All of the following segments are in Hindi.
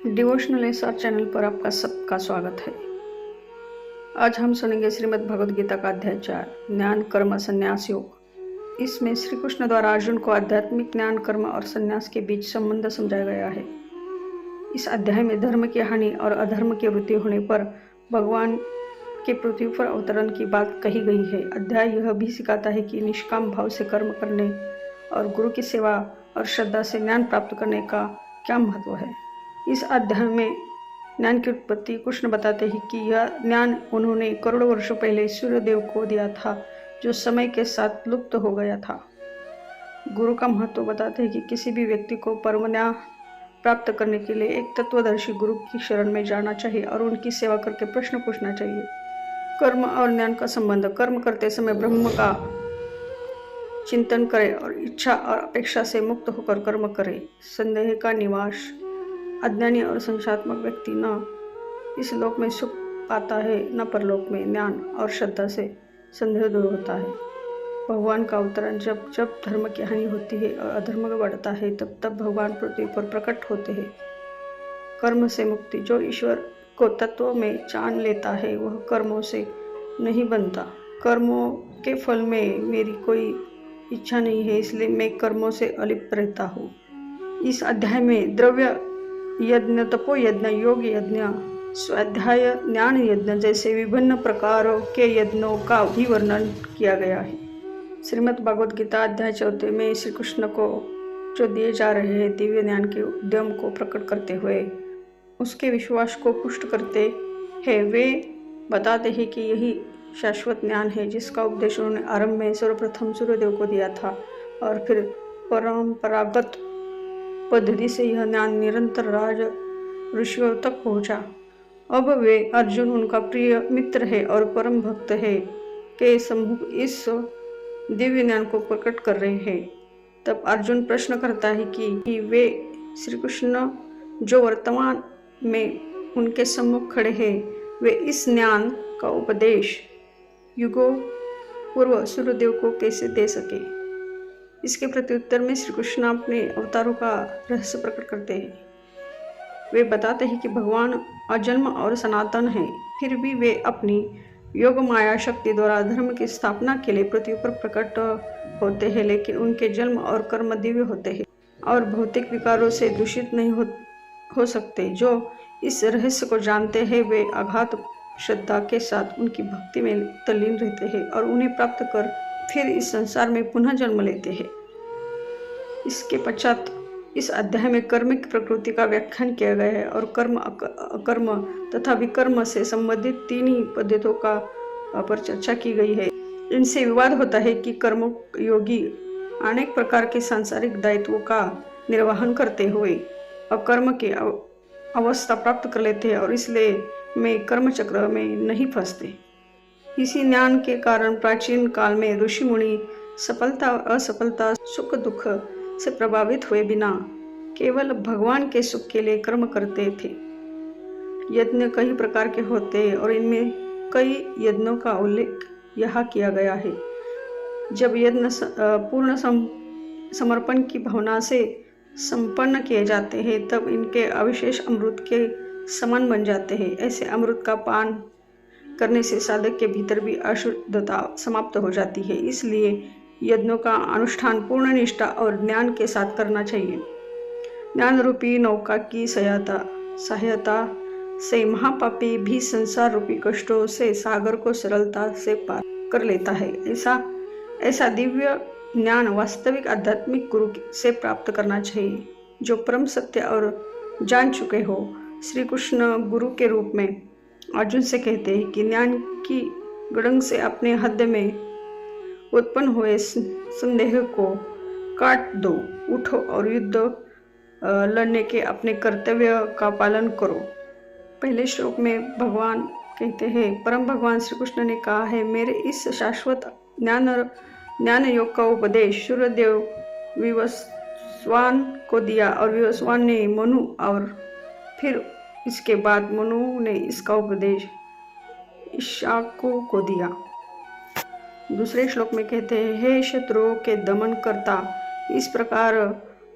डिवोशनल एसआर चैनल पर आपका सबका स्वागत है। आज हम सुनेंगे श्रीमद् भगवद गीता का अध्याय 4 ज्ञान कर्म संन्यास योग। इसमें श्री कृष्ण द्वारा अर्जुन को आध्यात्मिक ज्ञान कर्म और संन्यास के बीच संबंध समझाया गया है। इस अध्याय में धर्म की हानि और अधर्म की वृद्धि होने पर भगवान के पृथ्वी पर अवतरण की बात कही गई है। अध्याय यह भी सिखाता है कि निष्काम भाव से कर्म करने और गुरु की सेवा और श्रद्धा से ज्ञान प्राप्त करने का क्या महत्व है। इस अध्याय में ज्ञान की उत्पत्ति कृष्ण बताते हैं कि यह ज्ञान उन्होंने करोड़ों वर्षों पहले सूर्यदेव को दिया था, जो समय के साथ लुप्त हो गया था। गुरु का महत्व बताते हैं कि किसी भी व्यक्ति को परम ज्ञान प्राप्त करने के लिए एक तत्वदर्शी गुरु की शरण में जाना चाहिए और उनकी सेवा करके प्रश्न पूछना चाहिए। कर्म और ज्ञान का संबंध। कर्म करते समय ब्रह्म का चिंतन करें और इच्छा और अपेक्षा से मुक्त होकर कर्म करें। संदेह का निवास। अज्ञानी और संशयात्मक व्यक्ति न इस लोक में सुख पाता है न परलोक में। ज्ञान और श्रद्धा से संदेह दूर होता है। भगवान का अवतरण। जब जब धर्म की हानि होती है और अधर्म बढ़ता है, तब तब भगवान पृथ्वी पर प्रकट होते हैं। कर्म से मुक्ति। जो ईश्वर को तत्व में जान लेता है वह कर्मों से नहीं बनता। कर्मों के फल में मेरी कोई इच्छा नहीं है, इसलिए मैं कर्मों से अलिप्त रहता हूँ। इस अध्याय में द्रव्य यज्ञ, तपो यज्ञ, योग यज्ञ, स्वाध्याय, ज्ञान यज्ञ जैसे विभिन्न प्रकारों के यज्ञों का भी वर्णन किया गया है। श्रीमद् भगवद गीता अध्याय 4 में श्री कृष्ण को जो दिए जा रहे हैं दिव्य ज्ञान के उद्यम को प्रकट करते हुए उसके विश्वास को पुष्ट करते हैं। वे बताते हैं कि यही शाश्वत ज्ञान है जिसका उपदेश उन्होंने आरंभ में सर्वप्रथम सूर्यदेव को दिया था और फिर परंपरागत पद्धति से यह ज्ञान निरंतर राज ऋषियों तक पहुंचा। अब वे अर्जुन उनका प्रिय मित्र है और परम भक्त है के सम्मुख इस दिव्य ज्ञान को प्रकट कर रहे हैं। तब अर्जुन प्रश्न करता है कि वे श्री कृष्ण जो वर्तमान में उनके सम्मुख खड़े हैं, वे इस ज्ञान का उपदेश युगों पूर्व सूर्यदेव को कैसे दे सके। इसके प्रत्युत्तर में श्री कृष्ण अपने अवतारों का रहस्य प्रकट करते हैं। वे बताते हैं कि भगवान अजन्म और सनातन हैं, फिर भी वे अपनी योग माया शक्ति द्वारा धर्म की स्थापना के लिए पृथ्वी पर प्रकट होते हैं, लेकिन उनके जन्म और कर्म दिव्य होते हैं और भौतिक विकारों से दूषित नहीं हो सकते। जो इस रहस्य को जानते हैं वे अगाध श्रद्धा के साथ उनकी भक्ति में तल्लीन रहते हैं और उन्हें प्राप्त कर फिर इस संसार में पुनः जन्म लेते हैं। इसके पश्चात इस अध्याय में कर्म की प्रकृति का व्याख्यान किया गया है और कर्म, अकर्म तथा विकर्म से संबंधित 3 ही पद्धतियों का पर चर्चा की गई है। इनसे विवाद होता है कि कर्म योगी अनेक प्रकार के सांसारिक दायित्वों का निर्वहन करते हुए अकर्म की अवस्था प्राप्त कर लेते हैं और इसलिए में कर्म चक्र में नहीं फंसते। इसी ज्ञान के कारण प्राचीन काल में ऋषि मुनि सफलता और असफलता, सुख दुख से प्रभावित हुए बिना केवल भगवान के सुख के लिए कर्म करते थे। यज्ञ कई प्रकार के होते हैं और इनमें कई यज्ञों का उल्लेख यहाँ किया गया है। जब यज्ञ पूर्ण समर्पण की भावना से संपन्न किए जाते हैं तब इनके अविशेष अमृत के समान बन जाते हैं। ऐसे अमृत का पान करने से साधक के भीतर भी अशुद्धता समाप्त हो जाती है। इसलिए यज्ञों का अनुष्ठान पूर्ण निष्ठा और ज्ञान के साथ करना चाहिए। ज्ञान रूपी नौका की सहायता से महापापी भी संसार रूपी कष्टों से सागर को सरलता से पार कर लेता है। ऐसा दिव्य ज्ञान वास्तविक आध्यात्मिक गुरु से प्राप्त करना चाहिए जो परम सत्य और जान चुके हो। श्री कृष्ण गुरु के रूप में अर्जुन से कहते हैं कि ज्ञान की गड़ंग से अपने हृदय में उत्पन्न हुए संदेह को काट दो, उठो और युद्ध लड़ने के अपने कर्तव्य का पालन करो। पहले श्लोक में भगवान कहते हैं, परम भगवान श्री कृष्ण ने कहा है, मेरे इस शाश्वत ज्ञान योग का उपदेश सूर्यदेव विवस्वान को दिया और विवस्वान ने मनु और फिर इसके बाद मनु ने इसका उपदेश इक्ष्वाकु को दिया। दूसरे श्लोक में कहते हैं, हे शत्रुओं के दमन करता, इस प्रकार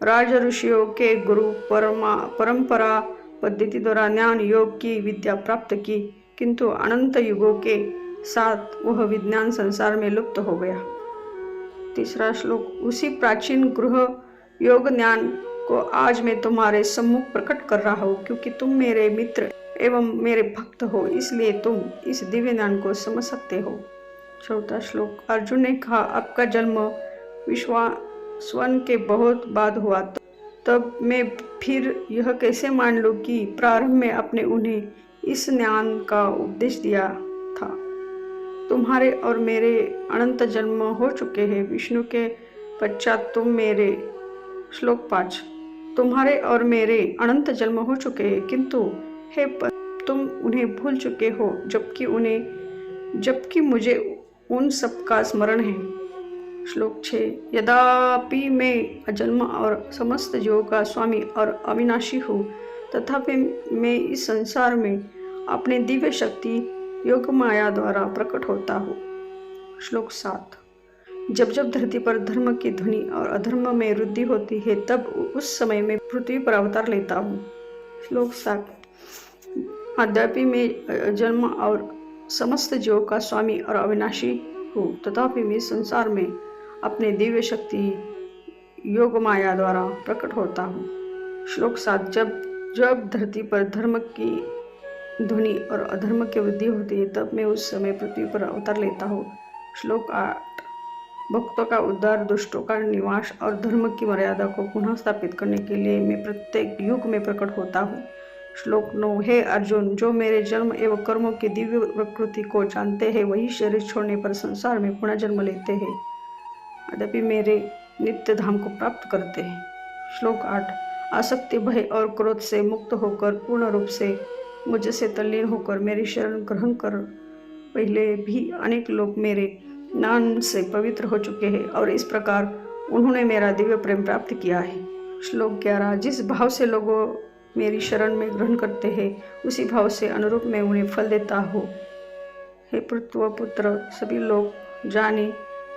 राज ऋषियों के गुरु परंपरा पद्धति द्वारा ज्ञान योग की विद्या प्राप्त की, किंतु अनंत युगों के साथ वह विज्ञान संसार में लुप्त हो गया। तीसरा श्लोक। उसी प्राचीन गृह योग ज्ञान को आज मैं तुम्हारे सम्मुख प्रकट कर रहा हूँ, क्योंकि तुम मेरे मित्र एवं मेरे भक्त हो, इसलिए तुम इस दिव्य ज्ञान को समझ सकते हो। चौथा श्लोक। अर्जुन ने कहा, आपका जन्म विश्वासवन के बहुत बाद हुआ, तब मैं फिर यह कैसे मान लूं कि प्रारंभ में आपने उन्हें इस ज्ञान का उपदेश दिया था। तुम्हारे और मेरे अनंत जन्म हो चुके हैं, विष्णु के पश्चात तुम मेरे। श्लोक 5। तुम्हारे और मेरे अनंत जन्म हो चुके हैं, किंतु हे तुम उन्हें भूल चुके हो, जबकि मुझे उन सब का स्मरण है। श्लोक 6। यद्यपि मैं अजन्म और समस्त जीवों का स्वामी और अविनाशी हूँ, तथापि मैं इस संसार में अपने दिव्य शक्ति योग माया द्वारा प्रकट होता हूँ। श्लोक 7। जब जब धरती पर धर्म की ध्वनि और अधर्म में वृद्धि होती है, तब उस समय मैं पृथ्वी पर अवतार लेता हूँ। श्लोक 7। यद्यपि मैं जन्म और समस्त जीवों का स्वामी और अविनाशी हूँ, तथापि मैं संसार में अपने दिव्य शक्ति योग माया द्वारा प्रकट होता हूँ। श्लोक 7। जब धरती पर धर्म की ध्वनि और अधर्म की वृद्धि होती है, तब मैं उस समय पृथ्वी पर अवतार लेता हूँ। श्लोक 8। भक्तों का उद्धार, दुष्टों का निवास और धर्म की मर्यादा को पुनः स्थापित करने के लिए मैं प्रत्येक युग में प्रकट होता हूँ। श्लोक 9। हे अर्जुन, जो मेरे जन्म एवं कर्मों की दिव्य प्रकृति को जानते हैं, वही शरीर छोड़ने पर संसार में पुनः जन्म लेते हैं, यद्यपि मेरे नित्य धाम को प्राप्त करते हैं। श्लोक 8। आसक्ति, भय और क्रोध से मुक्त होकर पूर्ण रूप से मुझसे तल्लीन होकर मेरी शरण ग्रहण कर पहले भी अनेक लोग मेरे नाम से पवित्र हो चुके हैं, और इस प्रकार उन्होंने मेरा दिव्य प्रेम प्राप्त किया है। श्लोक 11। जिस भाव से लोगों मेरी शरण में ग्रहण करते हैं, उसी भाव से अनुरूप मैं उन्हें फल देता हूँ। हे पुत्र, सभी लोग जाने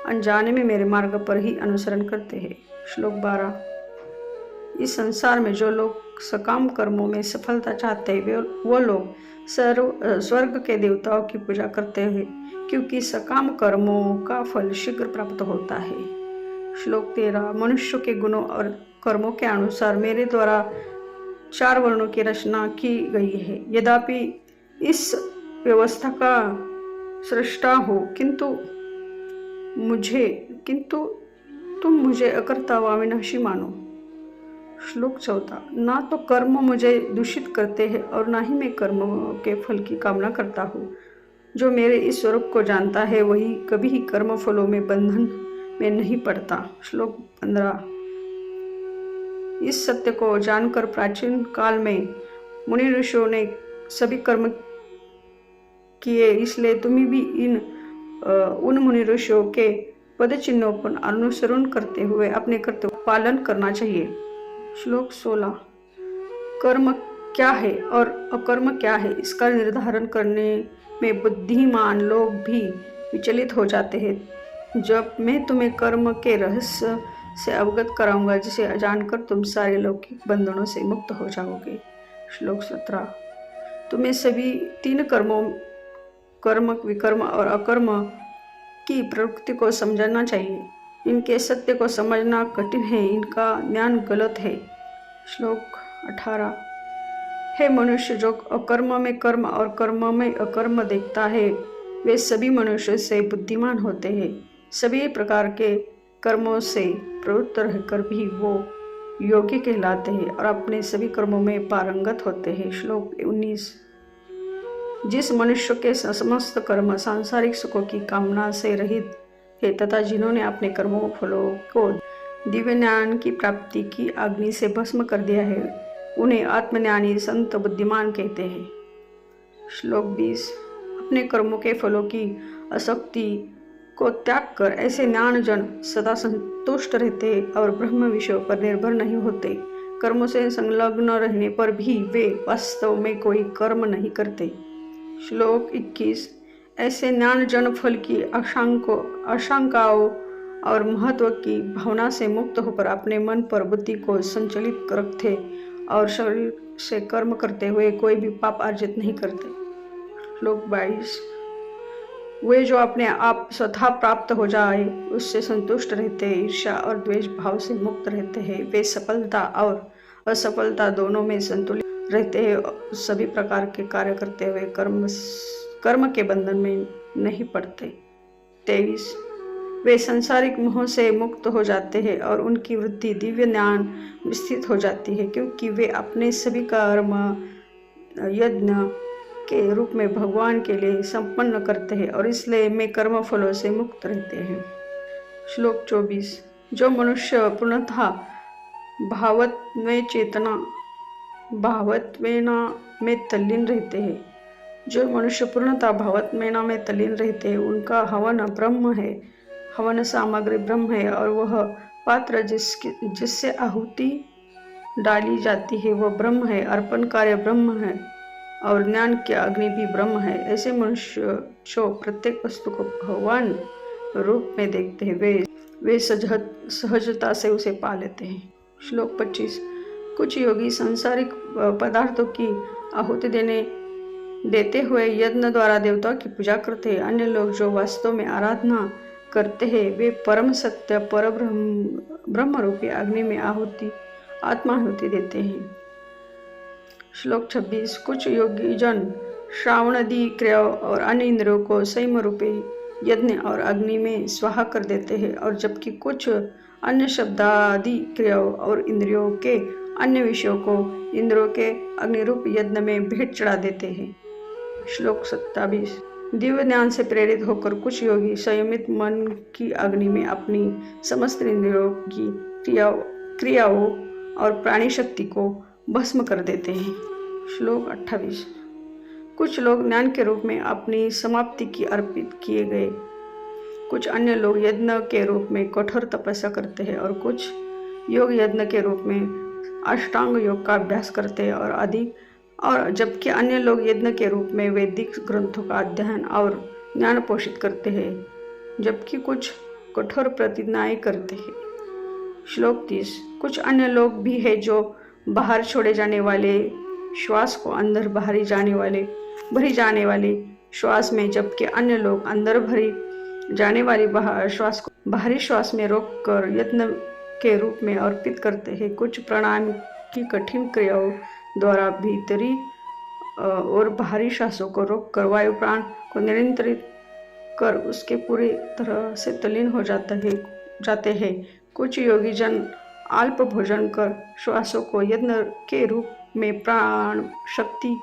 अनजाने में मेरे मार्ग पर ही अनुसरण करते हैं। श्लोक 12। इस संसार में जो लोग सकाम कर्मों में सफलता चाहते हैं, वो लोग स्वर्ग के देवताओं की पूजा करते हैं, क्योंकि सकाम कर्मों का फल शीघ्र प्राप्त होता है। श्लोक 13। मनुष्य के गुणों और कर्मों के अनुसार मेरे द्वारा 4 वर्णों की रचना की गई है। यद्यपि इस व्यवस्था का सृष्टा हो, किंतु तुम मुझे अकर्ता व अविनाशी मानो। श्लोक 14। ना तो कर्म मुझे दूषित करते हैं और ना ही मैं कर्मों के फल की कामना करता हूँ। जो मेरे इस स्वरूप को जानता है, वही कभी ही कर्म फलों में बंधन में नहीं पड़ता। श्लोक 15। इस सत्य को जानकर प्राचीन काल में मुनि ऋषियों ने सभी कर्म किए, इसलिए तुम्हें भी उन मुनि ऋषियों के पद चिन्हों पर अनुसरण करते हुए अपने कर्तव्य पालन करना चाहिए। श्लोक 16। कर्म क्या है और अकर्म क्या है, इसका निर्धारण करने में बुद्धिमान लोग भी विचलित हो जाते हैं। जब मैं तुम्हें कर्म के रहस्य से अवगत कराऊंगा, जिसे जानकर तुम सारे लौकिक बंधनों से मुक्त हो जाओगे। श्लोक 17। तुम्हें सभी 3 कर्मों, कर्म, विकर्म और अकर्म की प्रवृत्ति को समझना चाहिए। इनके सत्य को समझना कठिन है, इनका ज्ञान गलत है। श्लोक 18। हे मनुष्य, जो अकर्म में कर्म और कर्म में अकर्म देखता है, वे सभी मनुष्य से बुद्धिमान होते हैं। सभी प्रकार के कर्मों से प्रवृत्त रहकर भी वो योगी कहलाते हैं और अपने सभी कर्मों में पारंगत होते हैं। श्लोक 19। जिस मनुष्य के समस्त कर्म सांसारिक सुखों की कामना से रहित है तथा जिन्होंने अपने कर्मों फलों को दिव्य ज्ञान की प्राप्ति की अग्नि से भस्म कर दिया है, उन्हें आत्मज्ञानी संत बुद्धिमान कहते हैं। श्लोक 20। अपने कर्मों के फलों की आसक्ति को त्याग कर ऐसे ज्ञानजन सदा संतुष्ट रहते और ब्रह्म विषयों पर निर्भर नहीं होते। कर्मों से संलग्न रहने पर भी वे वास्तव में कोई कर्म नहीं करते। श्लोक 21। ऐसे ज्ञानजन फल की आशंकाओं और महत्व की भावना से मुक्त होकर अपने मन पर बुद्धि को संचलित रखते और शरीर से कर्म करते हुए कोई भी पाप अर्जित नहीं करते। श्लोक 22। वे जो अपने आप स्वतः प्राप्त हो जाए उससे संतुष्ट रहते हैं, ईर्ष्या और द्वेष भाव से मुक्त रहते हैं। वे सफलता और असफलता दोनों में संतुलित रहते हैं, सभी प्रकार के कार्य करते हुए कर्म के बंधन में नहीं पड़ते। 23। वे सांसारिक मोह से मुक्त हो जाते हैं और उनकी वृद्धि दिव्य ज्ञान विस्तृत हो जाती है, क्योंकि वे अपने सभी कर्म यज्ञ के रूप में भगवान के लिए संपन्न करते हैं और इसलिए में कर्म फलों से मुक्त रहते हैं। श्लोक 24। जो मनुष्य पूर्णतः भावत्वेना में तल्लीन रहते हैं, जो मनुष्य पूर्णतः भावत्वेना में तल्लीन रहते हैं, उनका हवन ब्रह्म है, हवन सामग्री ब्रह्म है और वह पात्र जिससे आहुति डाली जाती है वह ब्रह्म है, अर्पण कार्य ब्रह्म है और ज्ञान की अग्नि भी ब्रह्म है। ऐसे मनुष्य जो प्रत्येक वस्तु को भगवान रूप में देखते हैं, वे सहजता से उसे पा लेते हैं। श्लोक 25। कुछ योगी सांसारिक पदार्थों की आहुति देते हुए यज्ञ द्वारा देवताओं की पूजा करते हैं। अन्य लोग जो वास्तव में आराधना करते हैं वे परम सत्य पर ब्रह्म रूपी अग्नि में आत्माहुति देते हैं। श्लोक 26। कुछ योगी जन श्रावणादि क्रियाओं और अन्य इंद्रियों को संयम रूपी यज्ञ और अग्नि में स्वाहा कर देते हैं, और जबकि कुछ अन्य शब्दादि क्रियाओं और इंद्रियों के अन्य विषयों को इंद्रियों के अग्निरूप यज्ञ में भेंट चढ़ा देते हैं। श्लोक 27। दिव्य ज्ञान से प्रेरित होकर कुछ योगी संयमित मन की अग्नि में अपनी समस्त इंद्रियों की क्रियाओं और प्राणी शक्ति को भस्म कर देते हैं। श्लोक 28। कुछ लोग ज्ञान के रूप में अपनी समाप्ति की अर्पित किए गए, कुछ अन्य लोग यज्ञ के रूप में कठोर तपस्या करते हैं और कुछ योग यज्ञ के रूप में अष्टांग योग का अभ्यास करते हैं और जबकि अन्य लोग यज्ञ के रूप में वैदिक ग्रंथों का अध्ययन और ज्ञान पोषित करते हैं, जबकि कुछ कठोर प्रतिज्ञाएं करते हैं। श्लोक 30। कुछ अन्य लोग भी हैं जो बाहर छोड़े जाने वाले श्वास को अंदर भरी जाने वाले श्वास में, जबकि अन्य लोग अंदर भरी जाने वाली श्वास को बाहरी श्वास में रोककर यज्ञ के रूप में अर्पित करते हैं। कुछ प्राणायाम की कठिन क्रियाओं द्वारा भीतरी और बाहरी श्वासों को रोककर वायु प्राण को नियंत्रित कर उसके पूरी तरह से तल्लीन हो जाते हैं। कुछ योगी जन अल्प भोजन कर श्वासों को यज्ञ के रूप में प्राण शक्ति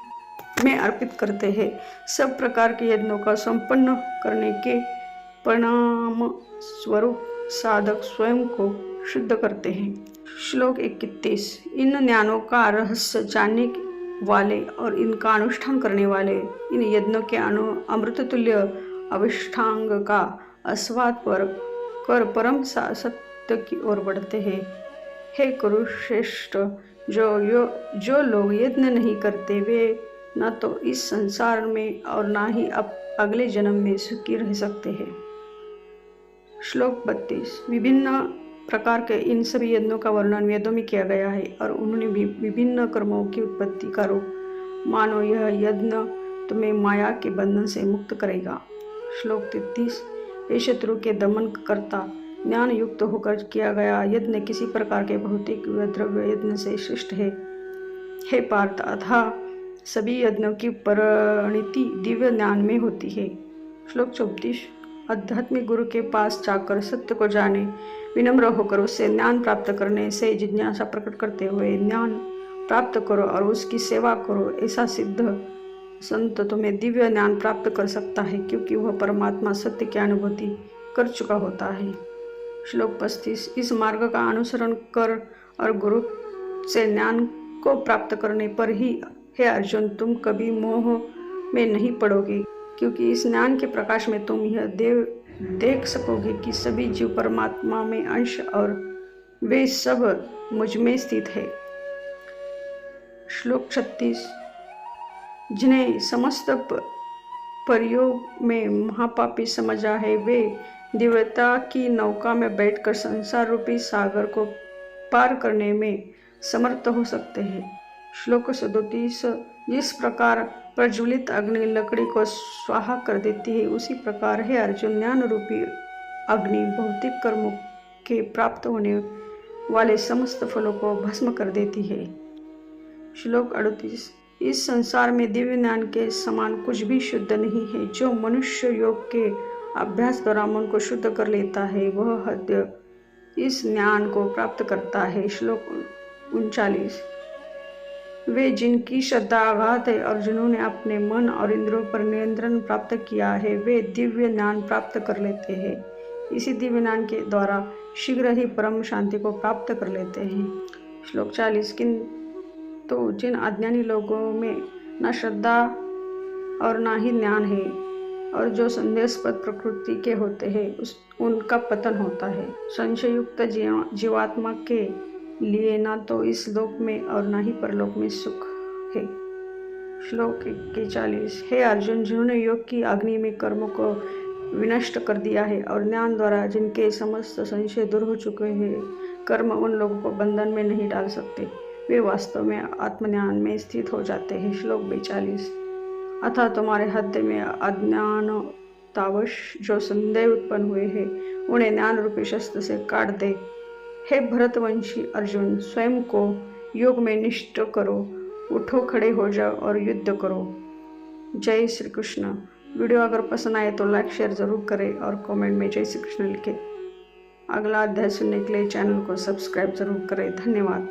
में अर्पित करते हैं। सब प्रकार के यज्ञों का संपन्न करने के परिणाम स्वरूप साधक स्वयं को शुद्ध करते हैं। श्लोक 31। इन ज्ञानों का रहस्य जानने वाले और इनका अनुष्ठान करने वाले इन यज्ञों के अमृत तुल्य अविष्ठांग का आस्वाद कर परम सत्य की ओर बढ़ते हैं। हे कुरुश्रेष्ठ, जो लोग यज्ञ नहीं करते वे न तो इस संसार में और न ही अगले जन्म में सुखी रह सकते हैं। श्लोक 32। विभिन्न प्रकार के इन सभी यज्ञों का वर्णन वेदों में किया गया है और उन्होंने भी विभिन्न कर्मों की उत्पत्ति का रूप मानो यह यज्ञ तुम्हें माया के बंधन से मुक्त करेगा। श्लोक 33। हे शत्रु के दमन करता ज्ञान युक्त होकर किया गया यज्ञ किसी प्रकार के भौतिक द्रव्य यज्ञ से श्रेष्ठ है। हे पार्थ, अतः सभी यज्ञों की परिणति दिव्य ज्ञान में होती है। श्लोक 34। आध्यात्मिक गुरु के पास जाकर सत्य को जाने, विनम्र होकर उससे ज्ञान प्राप्त करने से जिज्ञासा प्रकट करते हुए ज्ञान प्राप्त करो और उसकी सेवा करो। ऐसा सिद्ध संत तुम्हें दिव्य ज्ञान प्राप्त कर सकता है, क्योंकि वह परमात्मा सत्य की अनुभूति कर चुका होता है। श्लोक 35। इस मार्ग का अनुसरण कर और गुरु से ज्ञान को प्राप्त करने पर ही हे अर्जुन तुम कभी मोह में नहीं पड़ोगे, क्योंकि इस ज्ञान के प्रकाश में तुम यह देख सकोगे कि सभी जीव परमात्मा में अंश और वे सब मुझ में स्थित है। श्लोक 36। जिन्हें समस्त परियोग में महापापी समझा है वे दिव्यता की नौका में बैठकर संसार रूपी सागर को पार करने में समर्थ हो सकते हैं। श्लोक 37। जिस प्रकार प्रज्वलित अग्नि लकड़ी को स्वाहा कर देती है, उसी प्रकार हे अर्जुन ज्ञान रूपी अग्नि भौतिक कर्मों के प्राप्त होने वाले समस्त फलों को भस्म कर देती है। श्लोक 38। इस संसार में दिव्य ज्ञान के समान कुछ भी शुद्ध नहीं है। जो मनुष्य योग के अभ्यास द्वारा मन को शुद्ध कर लेता है, वह हृदय इस ज्ञान को प्राप्त करता है। श्लोक 39। वे जिनकी श्रद्धा अगाध है और जिन्होंने अपने मन और इंद्रियों पर नियंत्रण प्राप्त किया है, वे दिव्य ज्ञान प्राप्त कर लेते हैं। इसी दिव्य ज्ञान के द्वारा शीघ्र ही परम शांति को प्राप्त कर लेते हैं। श्लोक 40। किंतु जिन अज्ञानी लोगों में न श्रद्धा और न ही ज्ञान है और जो संदेहास्पद प्रकृति के होते हैं, उनका पतन होता है। संशयुक्त जीवात्मा के लिए न तो इस लोक में और न ही परलोक में सुख है। श्लोक 41। हे अर्जुन, जिन्होंने योग की अग्नि में कर्मों को विनष्ट कर दिया है और ज्ञान द्वारा जिनके समस्त संशय दूर हो चुके हैं, कर्म उन लोगों को बंधन में नहीं डाल सकते। वे वास्तव में आत्मज्ञान में स्थित हो जाते हैं। श्लोक 42। अतः तुम्हारे हृदय में अज्ञानतावश जो संदेह उत्पन्न हुए हैं, उन्हें ज्ञान रूपी शस्त्र से काट दे। हे भरतवंशी अर्जुन, स्वयं को योग में निष्ठ करो, उठो, खड़े हो जाओ और युद्ध करो। जय श्री कृष्ण। वीडियो अगर पसंद आए तो लाइक शेयर ज़रूर करें और कमेंट में जय श्री कृष्ण लिखें। अगला अध्याय सुनने के लिए चैनल को सब्सक्राइब जरूर करें। धन्यवाद।